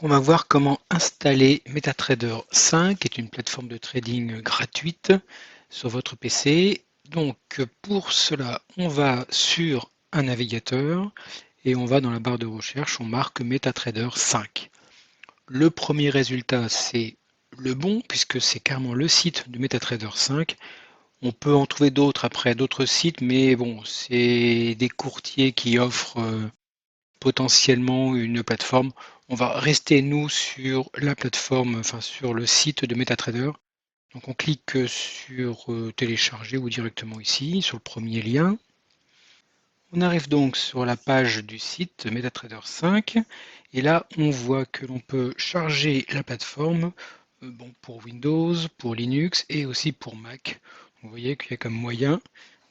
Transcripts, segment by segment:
On va voir comment installer MetaTrader 5, qui est une plateforme de trading gratuite sur votre PC. Donc pour cela, on va sur un navigateur et on va dans la barre de recherche, on marque MetaTrader 5. Le premier résultat, c'est le bon, puisque c'est carrément le site de MetaTrader 5. On peut en trouver d'autres après, d'autres sites, mais bon, c'est des courtiers qui offrent potentiellement une plateforme. On va rester nous sur la plateforme, enfin sur le site de MetaTrader. Donc on clique sur télécharger ou directement ici, sur le premier lien. On arrive donc sur la page du site MetaTrader 5 et là on voit que l'on peut charger la plateforme bon, pour Windows, pour Linux et aussi pour Mac. Vous voyez qu'il y a comme moyen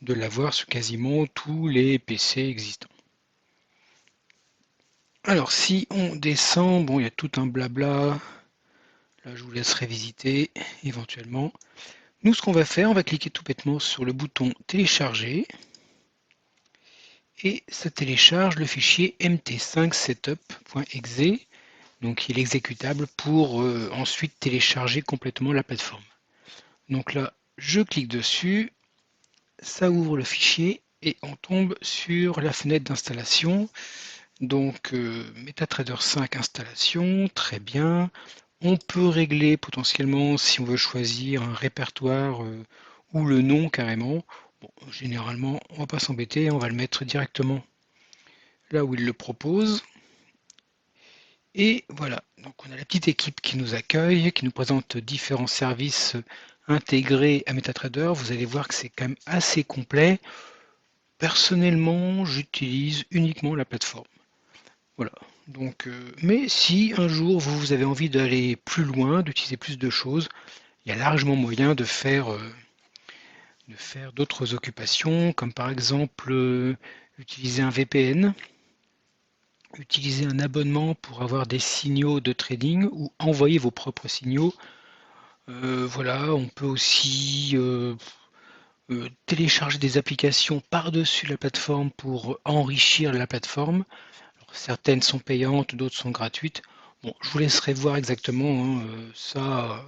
de l'avoir sur quasiment tous les PC existants. Alors si on descend, bon il y a tout un blabla, là je vous laisserai visiter éventuellement. Nous ce qu'on va faire, on va cliquer tout bêtement sur le bouton télécharger et ça télécharge le fichier mt5setup.exe, donc il est exécutable pour ensuite télécharger complètement la plateforme. Donc là je clique dessus, ça ouvre le fichier et on tombe sur la fenêtre d'installation. Donc MetaTrader 5 installation, très bien. On peut régler potentiellement si on veut choisir un répertoire ou le nom carrément. Bon, généralement, on va pas s'embêter, on va le mettre directement là où il le propose. Et voilà, donc on a la petite équipe qui nous accueille, qui nous présente différents services intégrés à MetaTrader. Vous allez voir que c'est quand même assez complet. Personnellement, j'utilise uniquement la plateforme. Voilà. Donc, mais si un jour vous avez envie d'aller plus loin, d'utiliser plus de choses, il y a largement moyen de faire d'autres occupations, comme par exemple utiliser un VPN, utiliser un abonnement pour avoir des signaux de trading ou envoyer vos propres signaux. Voilà, on peut aussi télécharger des applications par-dessus la plateforme pour enrichir la plateforme. Alors, certaines sont payantes, d'autres sont gratuites. Bon, je vous laisserai voir exactement hein, ça.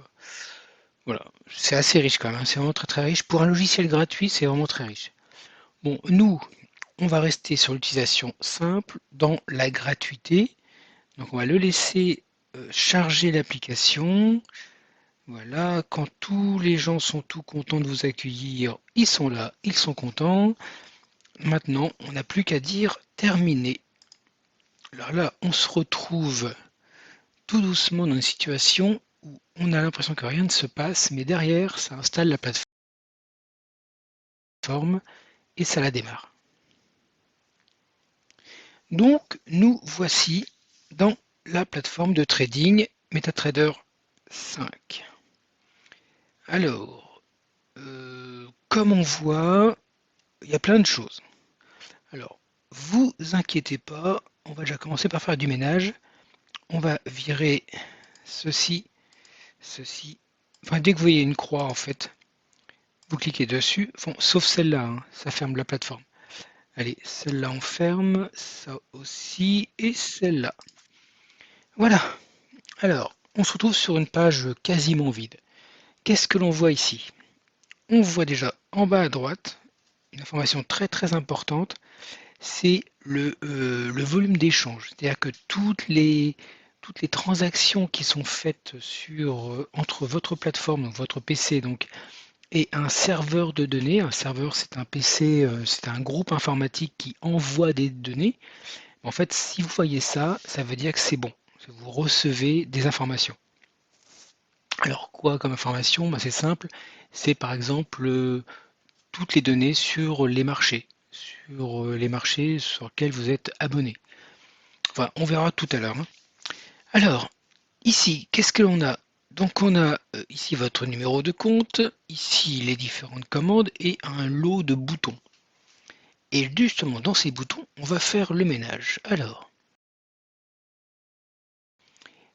Voilà, c'est assez riche quand même, hein, c'est vraiment très très riche. Pour un logiciel gratuit, c'est vraiment très riche. Bon, nous, on va rester sur l'utilisation simple dans la gratuité. Donc on va le laisser charger l'application. Voilà, quand tous les gens sont tout contents de vous accueillir, ils sont là, ils sont contents. Maintenant, on n'a plus qu'à dire terminer. Alors là, on se retrouve tout doucement dans une situation où on a l'impression que rien ne se passe, mais derrière, ça installe la plateforme et ça la démarre. Donc, nous voici dans la plateforme de trading MetaTrader 5. Alors, comme on voit, il y a plein de choses. Alors, vous inquiétez pas, on va déjà commencer par faire du ménage. On va virer ceci, ceci. Enfin, dès que vous voyez une croix, en fait, vous cliquez dessus. Bon, sauf celle-là, hein, ça ferme la plateforme. Allez, celle-là on ferme, ça aussi, et celle-là. Voilà. Alors, on se retrouve sur une page quasiment vide. Qu'est-ce que l'on voit ici? On voit déjà en bas à droite une information très très importante, c'est le volume d'échange. C'est-à-dire que toutes les transactions qui sont faites entre votre plateforme, donc votre PC, donc, et un serveur de données. Un serveur, c'est un PC, c'est un groupe informatique qui envoie des données. En fait, si vous voyez ça, ça veut dire que c'est bon. Vous recevez des informations. Alors quoi comme information? Ben, c'est simple. C'est par exemple toutes les données sur les marchés, sur lesquels vous êtes abonné. Enfin, on verra tout à l'heure, hein. Alors, ici, qu'est-ce que l'on a? Donc on a ici votre numéro de compte, ici les différentes commandes et un lot de boutons. Et justement dans ces boutons, on va faire le ménage. Alors,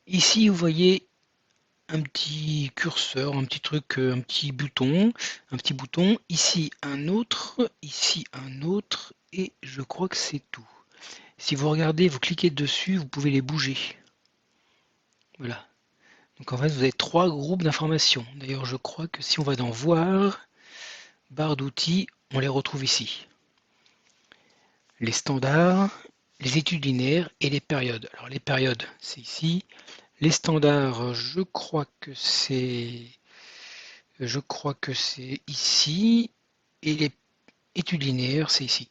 ici vous voyez un petit curseur, un petit truc, un petit bouton, ici un autre et je crois que c'est tout. Si vous regardez, vous cliquez dessus, vous pouvez les bouger. Voilà. Donc en fait, vous avez trois groupes d'informations. D'ailleurs, je crois que si on va dans Voir, barre d'outils, on les retrouve ici. Les standards, les études linéaires et les périodes. Alors les périodes, c'est ici. Les standards, je crois que c'est ici. Et les études linéaires, c'est ici.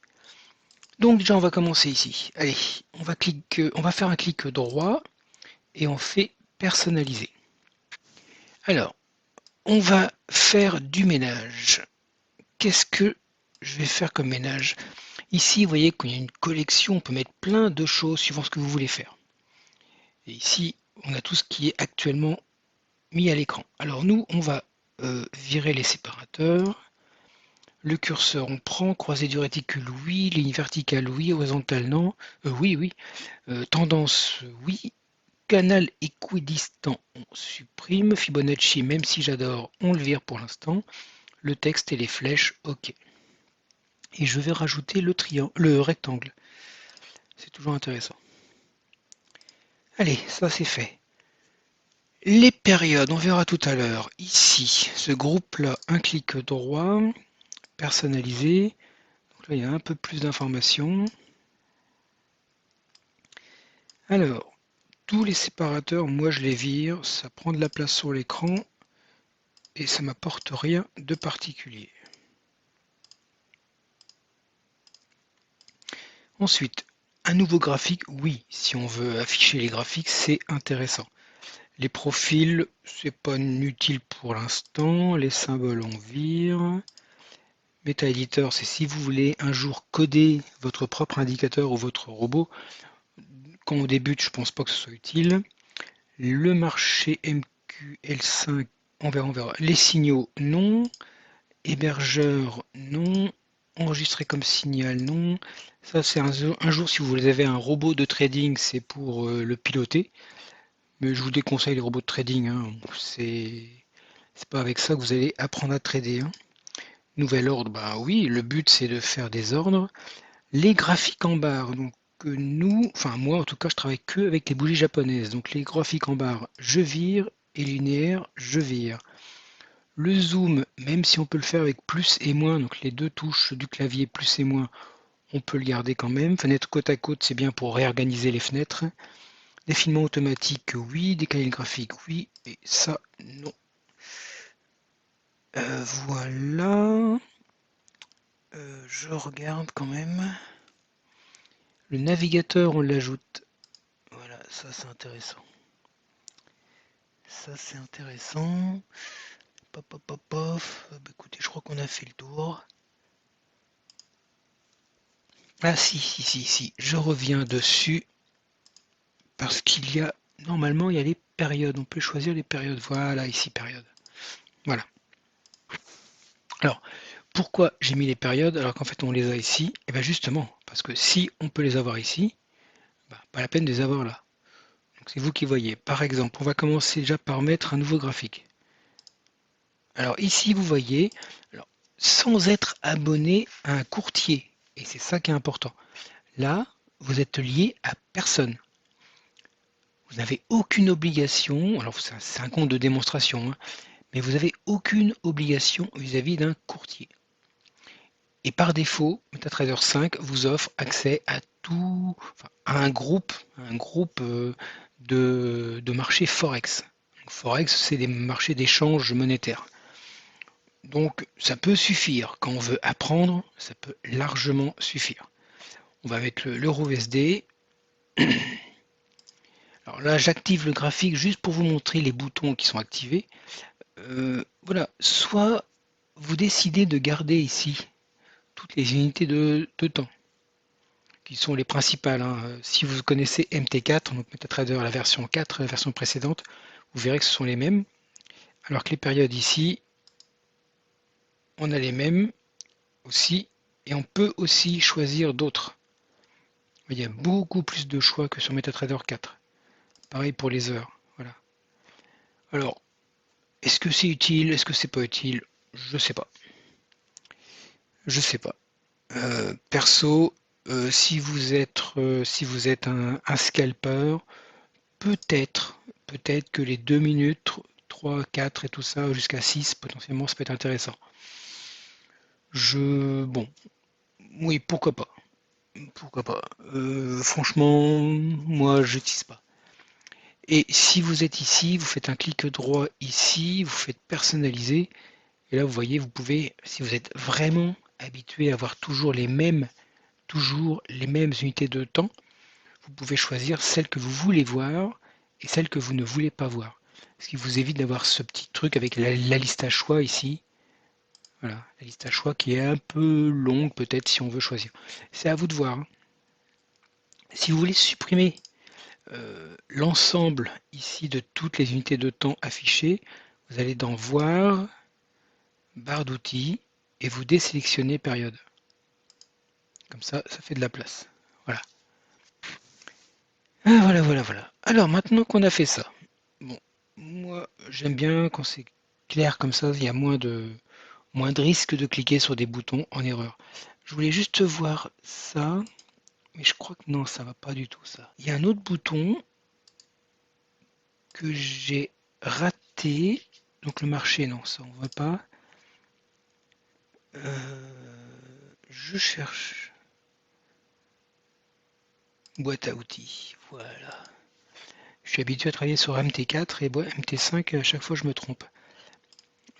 Donc déjà, on va commencer ici. Allez, on va faire un clic droit et on fait personnaliser. Alors, on va faire du ménage. Qu'est-ce que je vais faire comme ménage? Ici, vous voyez qu'il y a une collection, on peut mettre plein de choses suivant ce que vous voulez faire. Et ici, on a tout ce qui est actuellement mis à l'écran. Alors nous, on va virer les séparateurs. Le curseur, on prend. Croisée du réticule, oui. Ligne verticale, oui. Horizontale, non. Oui, oui. Tendance, oui. Canal équidistant, on supprime. Fibonacci, même si j'adore, on le vire pour l'instant. Le texte et les flèches, ok. Et je vais rajouter le rectangle. C'est toujours intéressant. Allez, ça c'est fait. Les périodes, on verra tout à l'heure. Ici, ce groupe-là, un clic droit, personnalisé. Donc là, il y a un peu plus d'informations. Alors, tous les séparateurs, moi je les vire, ça prend de la place sur l'écran et ça m'apporte rien de particulier. Ensuite, un nouveau graphique, oui, si on veut afficher les graphiques, c'est intéressant. Les profils, c'est pas utile pour l'instant. Les symboles, on vire. Meta Editor, c'est si vous voulez un jour coder votre propre indicateur ou votre robot. Quand on débute, je pense pas que ce soit utile. Le marché MQL5, on verra. Les signaux, non. Hébergeur, non. Enregistrer comme signal, non. Ça, c'est un jour, si vous avez un robot de trading, c'est pour le piloter. Mais je vous déconseille les robots de trading, hein. C'est pas avec ça que vous allez apprendre à trader, hein. Nouvel ordre, bah oui, le but c'est de faire des ordres. Les graphiques en barre, donc enfin moi en tout cas, je travaille que avec les bougies japonaises. Donc les graphiques en barre, je vire, et linéaire, je vire. Le zoom, même si on peut le faire avec plus et moins, donc les deux touches du clavier plus et moins, on peut le garder quand même. Fenêtre côte à côte, c'est bien pour réorganiser les fenêtres. Défilement automatique, oui. Décaler le graphique, oui. Et ça, non. Voilà. Je regarde quand même. Le navigateur, on l'ajoute. Voilà, ça c'est intéressant. Ça c'est intéressant. Pop, pop, pop, pop. Bah, écoutez, je crois qu'on a fait le tour. Ah si. Je reviens dessus. Parce qu'il y a, normalement, il y a les périodes. On peut choisir les périodes. Voilà, ici, période. Voilà. Alors, pourquoi j'ai mis les périodes alors qu'en fait on les a ici? Et bien justement, parce que si on peut les avoir ici, bah, pas la peine de les avoir là. Donc c'est vous qui voyez. Par exemple, on va commencer déjà par mettre un nouveau graphique. Alors ici, vous voyez, alors, sans être abonné à un courtier, et c'est ça qui est important. Là, vous êtes lié à personne. Vous n'avez aucune obligation, alors c'est un compte de démonstration, hein, mais vous n'avez aucune obligation vis-à-vis d'un courtier. Et par défaut, MetaTrader 5 vous offre accès à tout, enfin, à un groupe de marchés Forex. Donc, Forex, c'est des marchés d'échange monétaire. Donc ça peut suffire. Quand on veut apprendre, ça peut largement suffire. On va mettre l'euro USD. Alors là, j'active le graphique juste pour vous montrer les boutons qui sont activés. Voilà, soit vous décidez de garder ici toutes les unités de temps, qui sont les principales, hein. Si vous connaissez MT4, donc MetaTrader la version 4, la version précédente, vous verrez que ce sont les mêmes. Alors que les périodes ici, on a les mêmes aussi, et on peut aussi choisir d'autres. Il y a beaucoup plus de choix que sur MetaTrader 4. Pareil pour les heures. Voilà. Alors, est-ce que c'est utile? Est-ce que c'est pas utile? Je sais pas. Je sais pas. Perso, si vous êtes un scalper, peut-être, peut-être que les 2 minutes, 3, 4 et tout ça, jusqu'à 6, potentiellement, ça peut être intéressant. Bon, oui, pourquoi pas. Pourquoi pas. Franchement, moi, je n'utilise pas. Et si vous êtes ici, vous faites un clic droit ici, vous faites personnaliser. Et là, vous voyez, vous pouvez, si vous êtes vraiment habitué à avoir toujours les mêmes unités de temps, vous pouvez choisir celle que vous voulez voir et celle que vous ne voulez pas voir. Ce qui vous évite d'avoir ce petit truc avec la liste à choix ici. Voilà, la liste à choix qui est un peu longue peut-être si on veut choisir. C'est à vous de voir, hein. Si vous voulez supprimer l'ensemble ici de toutes les unités de temps affichées, vous allez dans Voir, barre d'outils, et vous désélectionnez période. Comme ça fait de la place. Voilà. Ah, voilà. Alors maintenant qu'on a fait ça, bon, moi j'aime bien quand c'est clair comme ça, il y a moins de risque de cliquer sur des boutons en erreur. Je voulais juste voir ça, mais je crois que non, ça va pas du tout ça. Il y a un autre bouton que j'ai raté, donc le marché, non, ça on veut pas. Je cherche boîte à outils, voilà. Je suis habitué à travailler sur MT4 et MT5, à chaque fois je me trompe.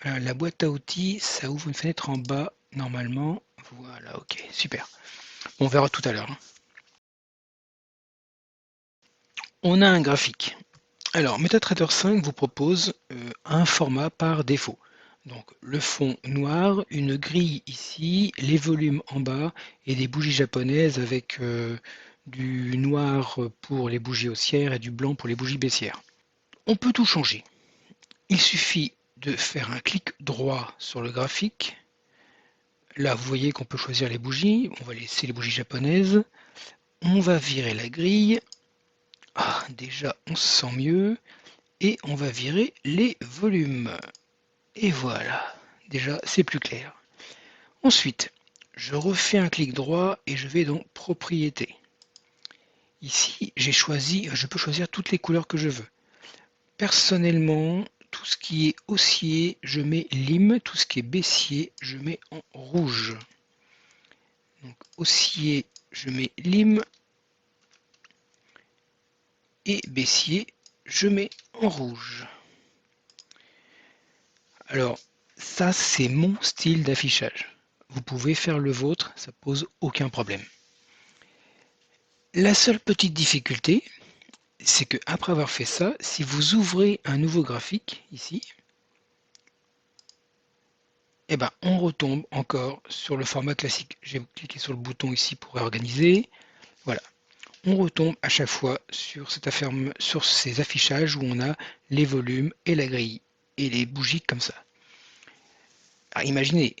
La boîte à outils, ça ouvre une fenêtre en bas normalement. Voilà, ok, super. On verra tout à l'heure, hein. On a un graphique. Alors, MetaTrader 5 vous propose un format par défaut. Donc, le fond noir, une grille ici, les volumes en bas et des bougies japonaises avec du noir pour les bougies haussières et du blanc pour les bougies baissières. On peut tout changer. Il suffit de faire un clic droit sur le graphique. Là, vous voyez qu'on peut choisir les bougies. On va laisser les bougies japonaises. On va virer la grille. Ah, déjà, on se sent mieux. Et on va virer les volumes. Et voilà. Déjà, c'est plus clair. Ensuite, je refais un clic droit et je vais dans Propriétés. Ici, je peux choisir toutes les couleurs que je veux. Personnellement, tout ce qui est haussier, je mets lime. Tout ce qui est baissier, je mets en rouge. Donc, haussier, je mets lime. Et baissier, je mets en rouge. Alors, ça, c'est mon style d'affichage. Vous pouvez faire le vôtre, ça pose aucun problème. La seule petite difficulté, c'est que après avoir fait ça, si vous ouvrez un nouveau graphique ici, eh ben, on retombe encore sur le format classique. J'ai cliqué sur le bouton ici pour réorganiser. Voilà. On retombe à chaque fois sur ces affichages où on a les volumes et la grille et les bougies comme ça. Alors imaginez,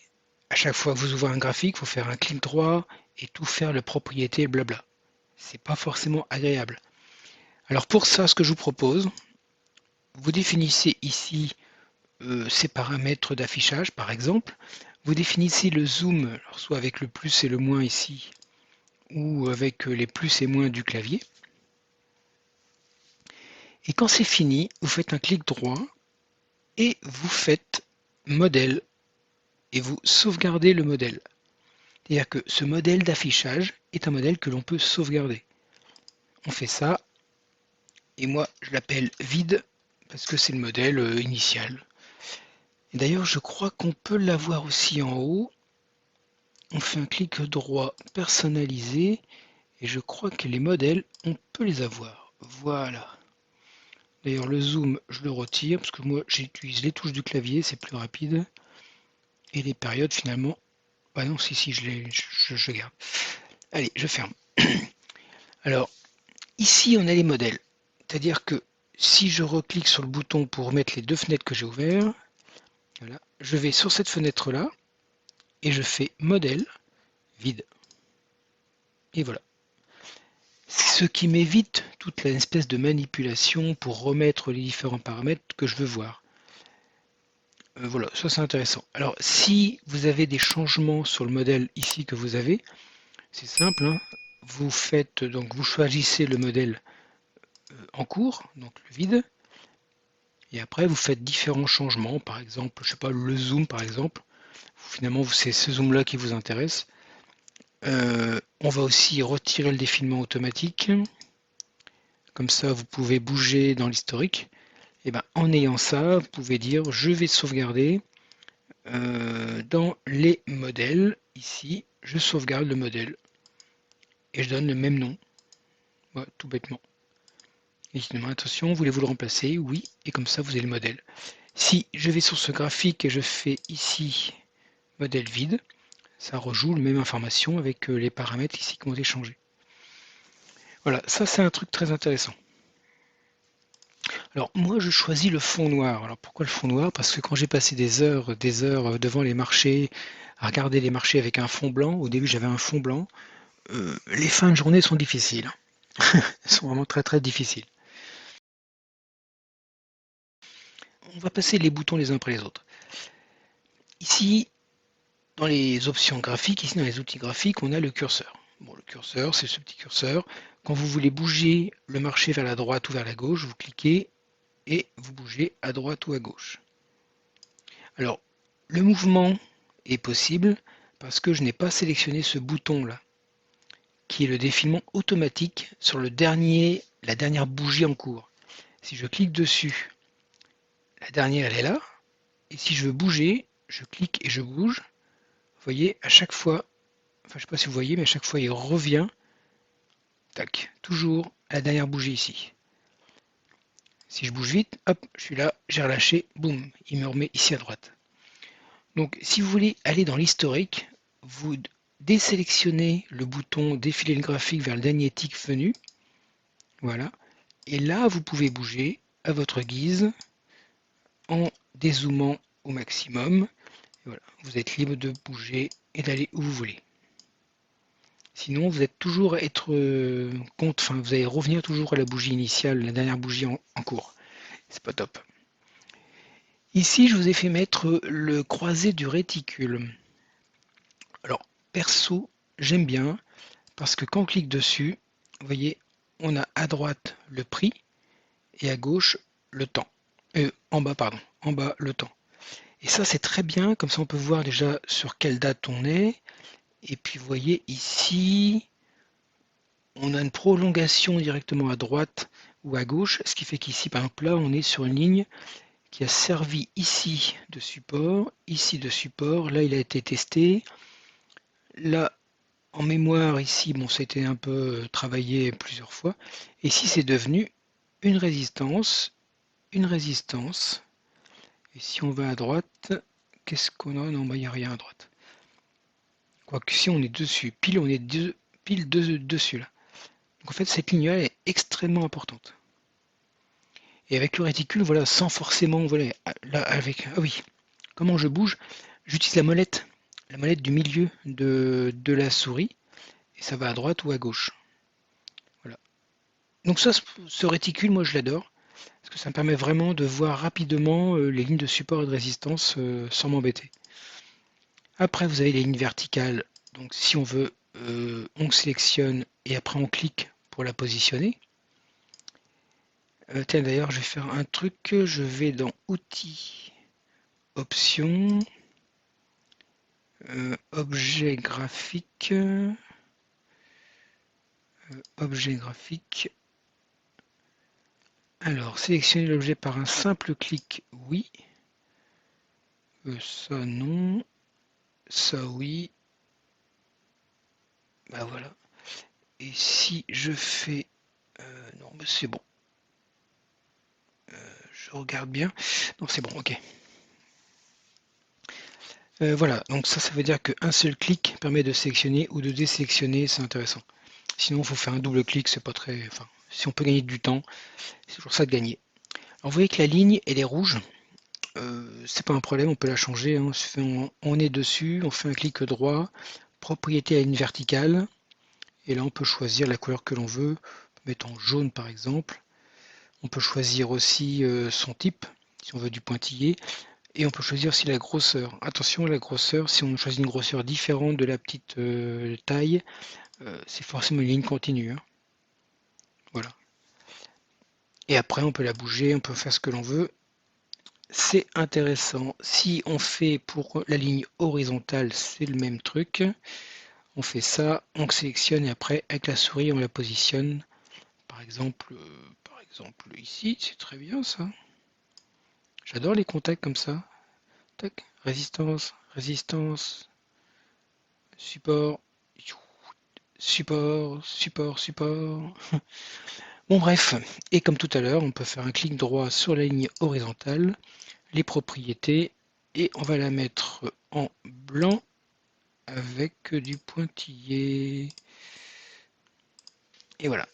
à chaque fois que vous ouvrez un graphique, il faut faire un clic droit et tout faire le propriété, blabla. C'est pas forcément agréable. Alors pour ça, ce que je vous propose, vous définissez ici ces paramètres d'affichage, par exemple. Vous définissez le zoom, alors soit avec le plus et le moins ici, ou avec les plus et moins du clavier. Et quand c'est fini, vous faites un clic droit et vous faites modèle et vous sauvegardez le modèle. C'est-à-dire que ce modèle d'affichage est un modèle que l'on peut sauvegarder. On fait ça, et moi je l'appelle vide, parce que c'est le modèle initial. Et d'ailleurs, je crois qu'on peut l'avoir aussi en haut. On fait un clic droit personnalisé, et je crois que les modèles, on peut les avoir. Voilà. D'ailleurs, le zoom, je le retire, parce que moi j'utilise les touches du clavier, c'est plus rapide. Et les périodes, finalement, bah non, si, je garde. Allez, je ferme. Alors, ici, on a les modèles. C'est-à-dire que si je reclique sur le bouton pour mettre les deux fenêtres que j'ai ouvertes, voilà, je vais sur cette fenêtre-là et je fais modèle, vide. Et voilà. Ce qui m'évite toute l'espèce de manipulation pour remettre les différents paramètres que je veux voir. Voilà, ça c'est intéressant. Alors, si vous avez des changements sur le modèle ici que vous avez, c'est simple, hein. Vous choisissez le modèle en cours, donc le vide, Et après, vous faites différents changements, par exemple, je sais pas, le zoom par exemple. Finalement, c'est ce zoom-là qui vous intéresse. On va aussi retirer le défilement automatique. Comme ça, vous pouvez bouger dans l'historique. Et ben, en ayant ça, vous pouvez dire je vais sauvegarder dans les modèles. Ici, je sauvegarde le modèle et je donne le même nom. Ouais, tout bêtement. Et sinon, attention, voulez-vous le remplacer? Oui, et comme ça, vous avez le modèle. Si je vais sur ce graphique et je fais ici modèle vide, ça rejoue la même information avec les paramètres ici qui ont été changés. Voilà, ça c'est un truc très intéressant. Alors moi je choisis le fond noir. Alors pourquoi le fond noir? Parce que quand j'ai passé des heures devant les marchés, à regarder les marchés avec un fond blanc, au début j'avais un fond blanc, les fins de journée sont difficiles. Elles sont vraiment très très difficiles. On va passer les boutons les uns après les autres. Ici, dans les options graphiques, ici dans les outils graphiques, on a le curseur. Bon, le curseur, c'est ce petit curseur. Quand vous voulez bouger le marché vers la droite ou vers la gauche, vous cliquez et vous bougez à droite ou à gauche. Alors, le mouvement est possible parce que je n'ai pas sélectionné ce bouton-là, qui est le défilement automatique sur la dernière bougie en cours. Si je clique dessus, la dernière elle est là, et si je veux bouger, je clique et je bouge. Vous voyez, à chaque fois, enfin je ne sais pas si vous voyez, mais à chaque fois il revient, tac, toujours à la dernière bougie ici. Si je bouge vite, hop, je suis là, j'ai relâché, boum, il me remet ici à droite. Donc si vous voulez aller dans l'historique, vous désélectionnez le bouton défiler le graphique vers le dernier tick venu. Voilà. Et là, vous pouvez bouger à votre guise en dézoomant au maximum. Voilà. Vous êtes libre de bouger et d'aller où vous voulez. Sinon, vous êtes toujours vous allez revenir toujours à la bougie initiale, la dernière bougie en cours. C'est pas top. Ici, je vous ai fait mettre le croisé du réticule. Alors, perso, j'aime bien parce que quand on clique dessus, vous voyez, on a à droite le prix et à gauche le temps. En bas, pardon, en bas le temps. Et ça, c'est très bien, comme ça on peut voir déjà sur quelle date on est. Et puis vous voyez ici, on a une prolongation directement à droite ou à gauche, ce qui fait qu'ici, par exemple, là, on est sur une ligne qui a servi ici de support, là il a été testé, là en mémoire ici, bon c'était un peu travaillé plusieurs fois, et ici c'est devenu une résistance, et si on va à droite, qu'est-ce qu'on a? Non, bah, il n'y a rien à droite. Quoique si on est dessus, pile dessus là. Donc en fait cette ligne-là est extrêmement importante. Et avec le réticule, voilà, sans forcément, voilà, là avec, ah oui, comment je bouge? J'utilise la molette du milieu de la souris, et ça va à droite ou à gauche. Voilà. Donc ça, ce réticule, moi je l'adore, parce que ça me permet vraiment de voir rapidement les lignes de support et de résistance sans m'embêter. Après, vous avez les lignes verticales, donc si on veut, on sélectionne et après on clique pour la positionner. Tiens, d'ailleurs, je vais faire un truc, je vais dans Outils, Options, Objet graphique, Alors, sélectionner l'objet par un simple clic, oui. Ça, non. Ça, oui. Bah voilà. Et si je fais... non, mais c'est bon. Je regarde bien. Non, c'est bon, ok. Voilà, donc ça veut dire qu'un seul clic permet de sélectionner ou de désélectionner, c'est intéressant. Sinon, il faut faire un double clic, c'est pas très... Enfin, si on peut gagner du temps, c'est toujours ça de gagner. Alors, vous voyez que la ligne, elle est rouge. C'est pas un problème, on peut la changer. Hein. On est dessus, on fait un clic droit, propriété à ligne verticale, et là on peut choisir la couleur que l'on veut, on peut mettre en jaune par exemple. On peut choisir aussi son type, si on veut du pointillé, et on peut choisir aussi la grosseur. Attention à la grosseur, si on choisit une grosseur différente de la petite taille, c'est forcément une ligne continue. Hein. Voilà. Et après on peut la bouger, on peut faire ce que l'on veut. c'est intéressant. Si on fait pour la ligne horizontale, c'est le même truc. On fait ça, on sélectionne et après, avec la souris, on la positionne. Par exemple ici, c'est très bien ça. J'adore les contacts comme ça. Tac, résistance, résistance, support, support, support, support. Bon bref, et comme tout à l'heure, on peut faire un clic droit sur la ligne horizontale, les propriétés, et on va la mettre en blanc avec du pointillé. Et voilà.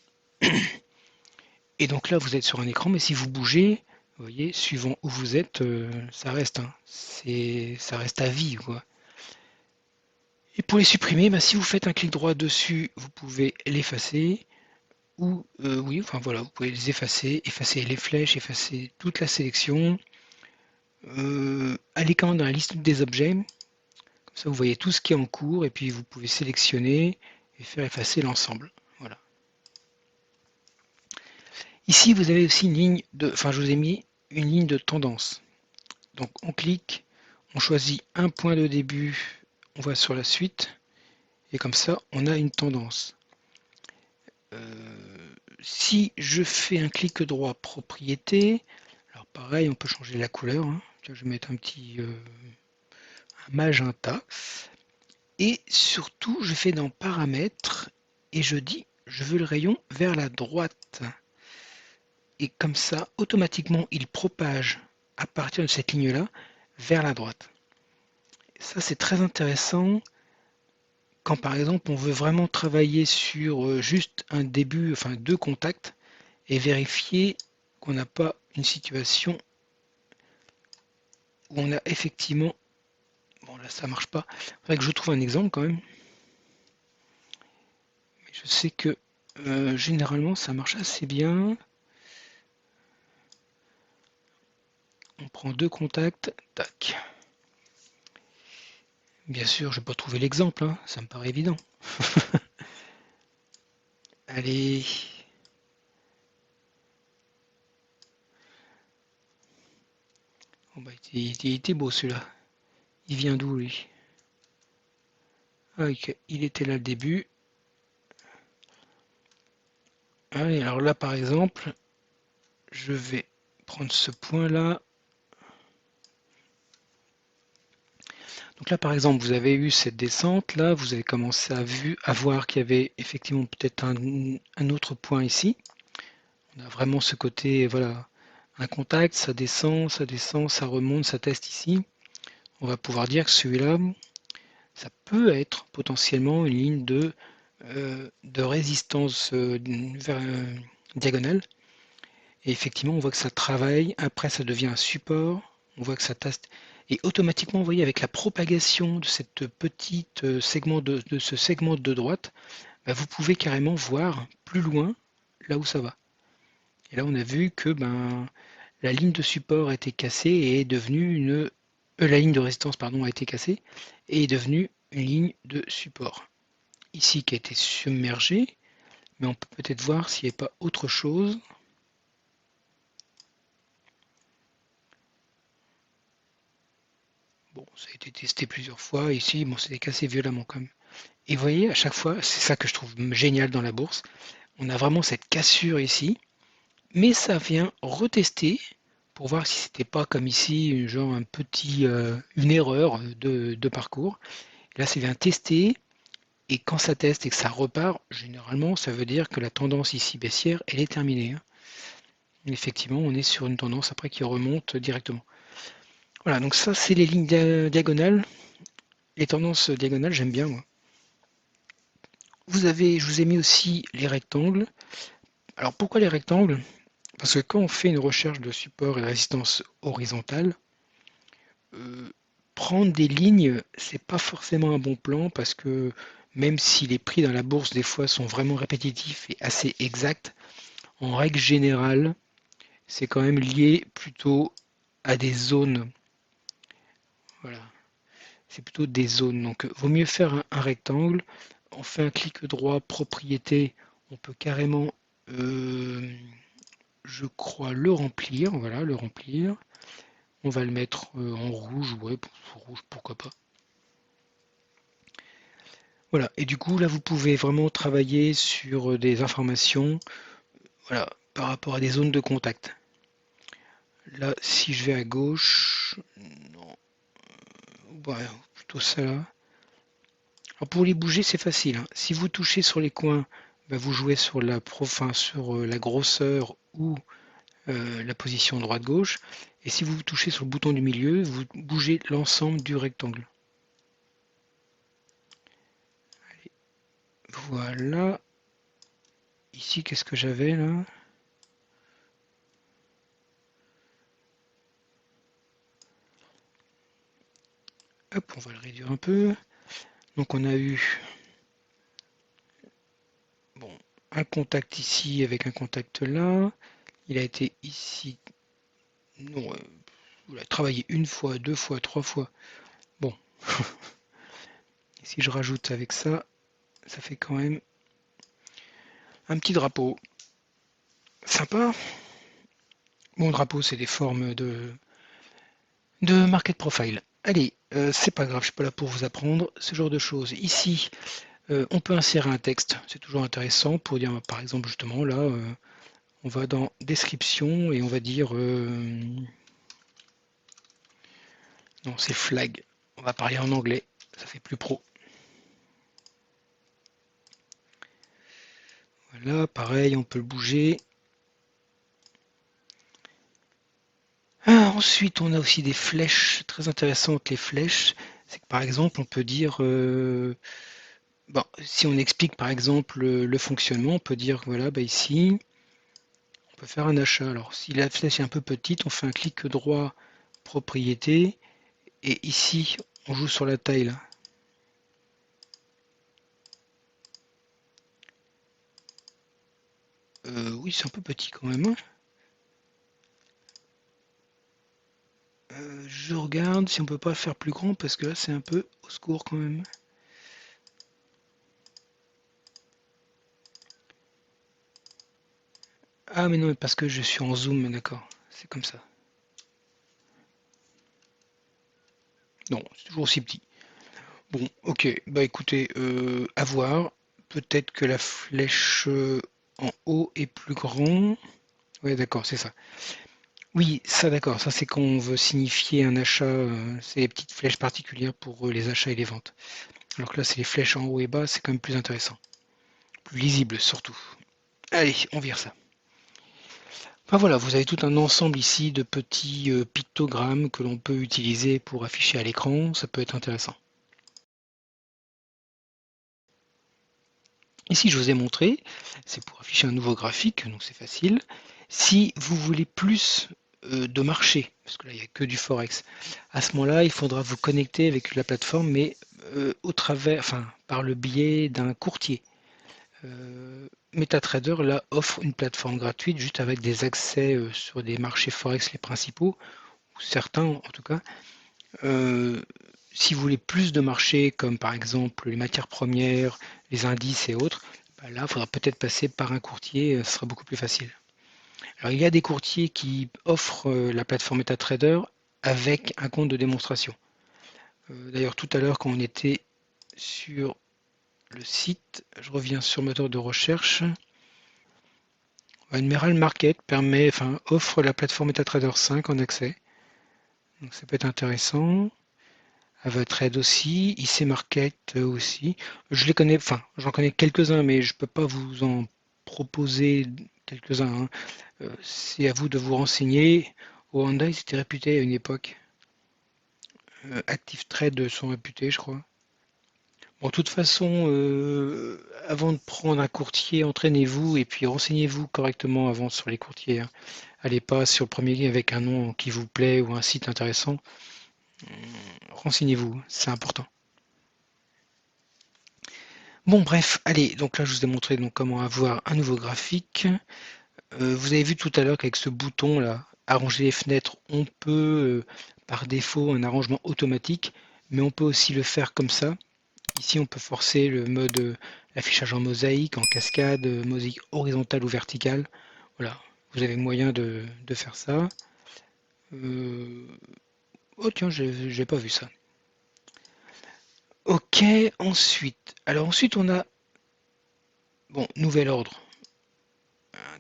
Et donc là, vous êtes sur un écran, mais si vous bougez, vous voyez, suivant où vous êtes, ça reste, hein. Ça reste à vie, quoi. Et pour les supprimer, bah, si vous faites un clic droit dessus, vous pouvez l'effacer. Ou oui, enfin voilà, vous pouvez les effacer, effacer les flèches, effacer toute la sélection. Allez quand même dans la liste des objets, comme ça vous voyez tout ce qui est en cours, et puis vous pouvez sélectionner et faire effacer l'ensemble. Voilà. Ici, vous avez aussi une ligne de, enfin, je vous ai mis une ligne de tendance. Donc, on clique, on choisit un point de début, on va sur la suite, et comme ça, on a une tendance. Si je fais un clic droit propriété, alors pareil, on peut changer la couleur, hein. Je vais mettre un petit un magenta. Et surtout, je fais dans paramètres et je dis je veux le rayon vers la droite. Et comme ça, automatiquement, il propage à partir de cette ligne-là vers la droite. Ça, c'est très intéressant quand par exemple on veut vraiment travailler sur juste un début, enfin deux contacts, et vérifier qu'on n'a pas une situation où on a effectivement... Bon là ça marche pas. Il faudrait que je trouve un exemple quand même. Mais je sais que généralement ça marche assez bien. On prend deux contacts, tac. Bien sûr, je vais pas trouver l'exemple, hein, ça me paraît évident. Allez. Oh bah, il était beau celui-là. Il vient d'où lui? Ah, ok, il était là le début. Allez, alors là par exemple, je vais prendre ce point-là. Donc là par exemple, vous avez eu cette descente, là vous avez commencé à voir qu'il y avait effectivement peut-être un autre point ici. On a vraiment ce côté, voilà, un contact, ça descend, ça remonte, ça teste ici. On va pouvoir dire que celui-là, ça peut être potentiellement une ligne de résistance diagonale. Et effectivement, on voit que ça travaille. Après, ça devient un support. On voit que ça teste. Et automatiquement, vous voyez, avec la propagation de cette petite segment de ce segment de droite, bah, vous pouvez carrément voir plus loin là où ça va. Et là, on a vu que ben, la ligne de support a été cassée et est devenue une... la ligne de résistance, pardon, a été cassée et est devenue une ligne de support. Ici, qui a été submergée, mais on peut peut-être voir s'il n'y a pas autre chose. Bon, ça a été testé plusieurs fois. Ici, bon, c'était cassé violemment quand même. Et vous voyez, à chaque fois, c'est ça que je trouve génial dans la bourse. On a vraiment cette cassure ici, mais ça vient retester pour voir si c'était pas comme ici, genre un petit, une erreur de parcours. Là, ça vient tester, et quand ça teste et que ça repart, généralement, ça veut dire que la tendance ici baissière, elle est terminée, hein. Effectivement, on est sur une tendance après qui remonte directement. Voilà, donc ça, c'est les lignes diagonales. Les tendances diagonales, j'aime bien, moi. Je vous ai mis aussi les rectangles. Alors pourquoi les rectangles? Parce que quand on fait une recherche de support et de résistance horizontale, euh, prendre des lignes, c'est pas forcément un bon plan parce que même si les prix dans la bourse des fois sont vraiment répétitifs et assez exacts, en règle générale, c'est quand même lié plutôt à des zones. Voilà, c'est plutôt des zones. Donc, vaut mieux faire un rectangle. On fait un clic droit, propriété. On peut carrément, je crois, le remplir. Voilà, le remplir. On va le mettre en rouge, ouais, rouge, pourquoi pas. Voilà, et du coup là vous pouvez vraiment travailler sur des informations, voilà, par rapport à des zones de contact. Là, si je vais à gauche, non, ouais, plutôt ça là. Alors pour les bouger, c'est facile, hein. Si vous touchez sur les coins, bah, vous jouez sur sur la grosseur ou la position droite-gauche. Et si vous touchez sur le bouton du milieu, vous bougez l'ensemble du rectangle. Voilà. Ici, qu'est-ce que j'avais là? Hop, on va le réduire un peu. Donc on a eu bon, un contact ici avec un contact là. Il a été ici. Non, vous l'avez travaillé une fois, deux fois, trois fois. Bon, si je rajoute avec ça, ça fait quand même un petit drapeau. Sympa. Bon, drapeau, c'est des formes de market profile. Allez, c'est pas grave, je suis pas là pour vous apprendre ce genre de choses. Ici, on peut insérer un texte, c'est toujours intéressant pour dire, par exemple, justement, là, on va dans description et on va dire, non, c'est flag. On va parler en anglais, ça fait plus pro. Voilà, pareil, on peut le bouger. Ah, ensuite, on a aussi des flèches très intéressantes. Les flèches, c'est que par exemple, on peut dire, bon, si on explique par exemple le fonctionnement, on peut dire, voilà, bah ici, on peut faire un achat. Alors, si la flèche est un peu petite, on fait un clic droit, propriété, et ici, on joue sur la taille là. Oui, c'est un peu petit quand même, hein. Je regarde si on peut pas faire plus grand parce que là, c'est un peu au secours quand même. Ah, mais non, parce que je suis en zoom, d'accord. C'est comme ça. Non, c'est toujours aussi petit. Bon, ok, bah écoutez, à voir. Peut-être que la flèche en haut est plus grand. Ouais, d'accord, c'est ça. Oui, ça d'accord, ça c'est quand on veut signifier un achat, c'est les petites flèches particulières pour les achats et les ventes. Alors que là, c'est les flèches en haut et bas, c'est quand même plus intéressant. Plus lisible surtout. Allez, on vire ça. Enfin voilà, vous avez tout un ensemble ici de petits pictogrammes que l'on peut utiliser pour afficher à l'écran, ça peut être intéressant. Ici, je vous ai montré, c'est pour afficher un nouveau graphique, donc c'est facile. Si vous voulez plus de marché, parce que là, il n'y a que du Forex, à ce moment-là, il faudra vous connecter avec la plateforme, mais au travers, enfin, par le biais d'un courtier. MetaTrader, là, offre une plateforme gratuite, juste avec des accès sur des marchés Forex les principaux, ou certains en tout cas. Euh, si vous voulez plus de marchés, comme par exemple les matières premières, les indices et autres, bah là, il faudra peut-être passer par un courtier, ce sera beaucoup plus facile. Alors, il y a des courtiers qui offrent la plateforme MetaTrader avec un compte de démonstration. D'ailleurs, tout à l'heure, quand on était sur le site, je reviens sur moteur de recherche. Admiral Market offre la plateforme MetaTrader 5 en accès. Donc ça peut être intéressant. Avatrade aussi, IC Market aussi. Je les connais, enfin, j'en connais quelques-uns, mais je peux pas vous en proposer quelques-uns, hein. C'est à vous de vous renseigner. Oanda, ils étaient réputés à une époque. Active Trade sont réputés, je crois. Bon, de toute façon, avant de prendre un courtier, entraînez-vous et puis renseignez-vous correctement avant sur les courtiers, hein. Allez pas sur le premier lien avec un nom qui vous plaît ou un site intéressant. Renseignez-vous, c'est important. Bon, bref, allez, donc là je vous ai montré donc, comment avoir un nouveau graphique. Vous avez vu tout à l'heure qu'avec ce bouton là, arranger les fenêtres, on peut par défaut un arrangement automatique, mais on peut aussi le faire comme ça. Ici, on peut forcer le mode affichage en mosaïque, en cascade, mosaïque horizontale ou verticale. Voilà, vous avez moyen de faire ça. Oh tiens, j'ai pas vu ça. Ok, ensuite. Alors ensuite on a, bon, nouvel ordre.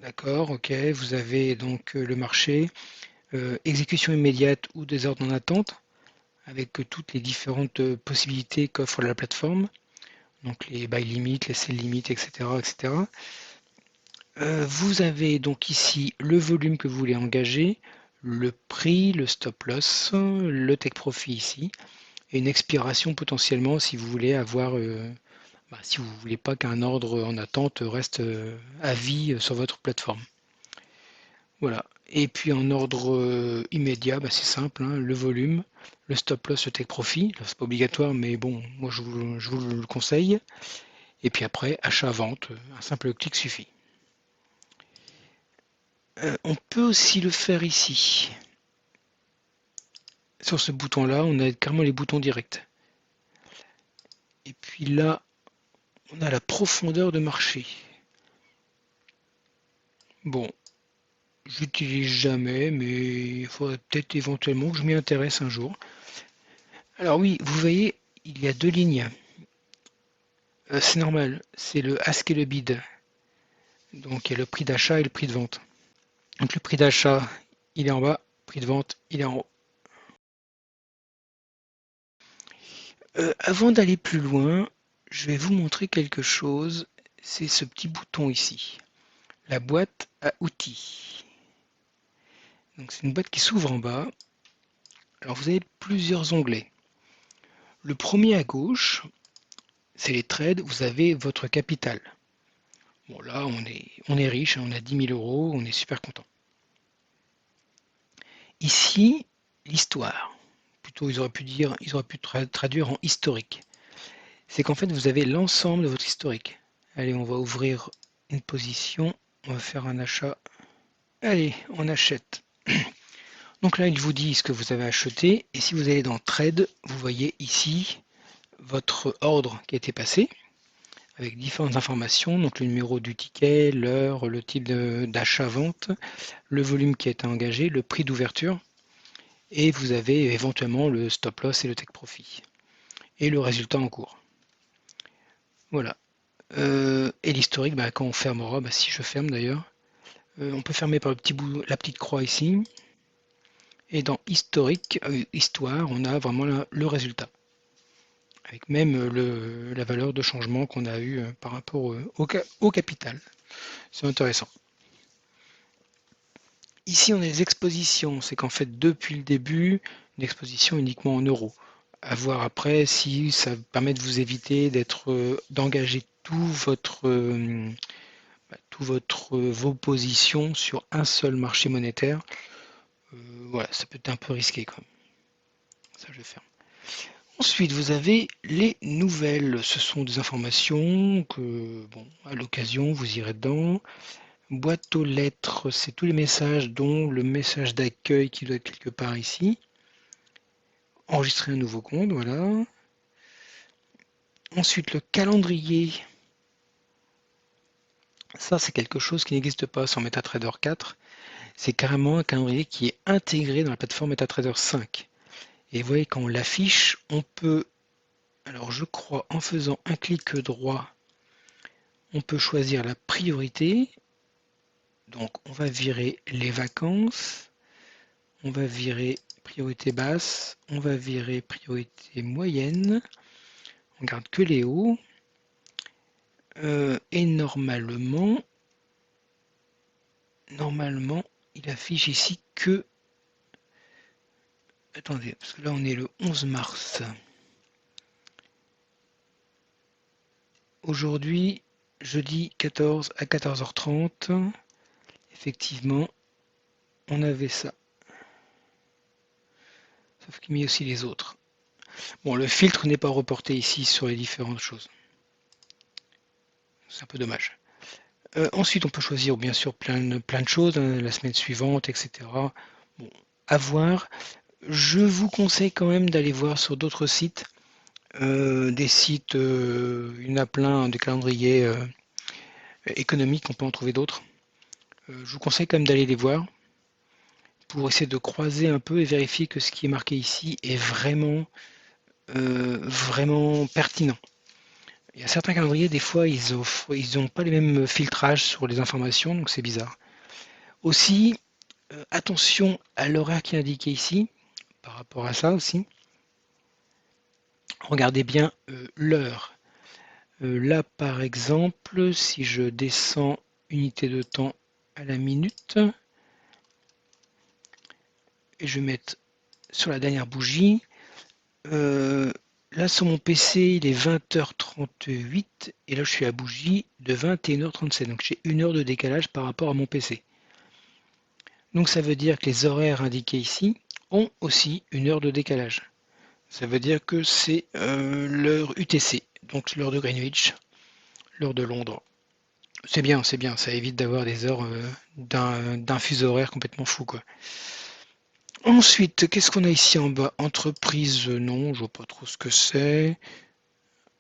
D'accord, ok. Vous avez donc le marché, exécution immédiate ou des ordres en attente, avec toutes les différentes possibilités qu'offre la plateforme. Donc les buy limit, les sell limit, etc., etc. Vous avez donc ici le volume que vous voulez engager, le prix, le stop loss, le take profit ici, et une expiration potentiellement si vous voulez avoir, si vous voulez pas qu'un ordre en attente reste à vie sur votre plateforme. Voilà. Et puis en ordre immédiat, c'est simple, hein, le volume, le stop loss, le take profit. C'est pas obligatoire, mais bon, moi je vous le conseille. Et puis après, achat-vente, un simple clic suffit. On peut aussi le faire ici. Sur ce bouton-là, on a carrément les boutons directs. Et puis là, on a la profondeur de marché. Bon, j'utilise jamais, mais il faudrait peut-être éventuellement que je m'y intéresse un jour. Alors oui, vous voyez, il y a deux lignes. C'est normal, c'est le ask et le bid. Donc il y a le prix d'achat et le prix de vente. Donc le prix d'achat, il est en bas, le prix de vente, il est en haut. Avant d'aller plus loin, je vais vous montrer quelque chose. C'est ce petit bouton ici, la boîte à outils. Donc c'est une boîte qui s'ouvre en bas. Alors vous avez plusieurs onglets. Le premier à gauche, c'est les trades. Vous avez votre capital. Bon là, on est riche, hein, on a 10 000 euros, on est super content. Ici, l'histoire. Plutôt, ils auraient pu traduire en historique. C'est qu'en fait, vous avez l'ensemble de votre historique. Allez, on va ouvrir une position. On va faire un achat. Allez, on achète. Donc là, il vous dit ce que vous avez acheté. Et si vous allez dans Trade, vous voyez ici votre ordre qui a été passé avec différentes informations. Donc le numéro du ticket, l'heure, le type d'achat-vente, le volume qui a été engagé, le prix d'ouverture. Et vous avez éventuellement le stop loss et le take profit. Et le résultat en cours. Voilà. Et l'historique, quand on fermera, si je ferme d'ailleurs, on peut fermer par le petit bout, la petite croix ici. Et dans historique, histoire, on a vraiment le résultat. Avec même la valeur de changement qu'on a eu par rapport au capital. C'est intéressant. Ici, on a les expositions. C'est qu'en fait, depuis le début, une exposition uniquement en euros. À voir après si ça permet de vous éviter d'engager vos positions sur un seul marché monétaire. Voilà, ça peut être un peu risqué quand même. Ça, je ferme. Ensuite, vous avez les nouvelles. Ce sont des informations que, bon, à l'occasion, vous irez dedans. Boîte aux lettres, c'est tous les messages, dont le message d'accueil qui doit être quelque part ici. Enregistrer un nouveau compte, voilà. Ensuite, le calendrier. Ça, c'est quelque chose qui n'existe pas sur MetaTrader 4. C'est carrément un calendrier qui est intégré dans la plateforme MetaTrader 5. Et vous voyez, quand on l'affiche, on peut, alors je crois, en faisant un clic droit, on peut choisir la priorité. Donc, on va virer les vacances, on va virer priorité basse, on va virer priorité moyenne, on garde que les hauts. Et normalement, il affiche ici que... Attendez, parce que là on est le 11 mars. Aujourd'hui, jeudi 14 à 14h30, effectivement, on avait ça. Sauf qu'il met aussi les autres. Bon, le filtre n'est pas reporté ici sur les différentes choses. C'est un peu dommage. Ensuite, on peut choisir bien sûr plein de choses, hein, la semaine suivante, etc. Bon, à voir. Je vous conseille quand même d'aller voir sur d'autres sites. Des sites, il y en a plein, des calendriers économiques, on peut en trouver d'autres. Je vous conseille quand même d'aller les voir. pour essayer de croiser un peu et vérifier que ce qui est marqué ici est vraiment, vraiment pertinent. Il y a certains calendriers, des fois, ils ont pas les mêmes filtrages sur les informations, donc c'est bizarre. Aussi, attention à l'horaire qui est indiqué ici, par rapport à ça aussi. Regardez bien l'heure. Là, par exemple, si je descends unité de temps à la minute, et je vais mettre sur la dernière bougie, là sur mon PC il est 20h38 et là je suis à bougie de 21h37, donc j'ai 1 heure de décalage par rapport à mon PC. Donc ça veut dire que les horaires indiqués ici ont aussi 1 heure de décalage. Ça veut dire que c'est l'heure UTC, donc l'heure de Greenwich, l'heure de Londres. C'est bien, ça évite d'avoir des heures d'un fuseau horaire complètement fou, quoi. Ensuite, qu'est-ce qu'on a ici en bas? Entreprise, non, je vois pas trop ce que c'est.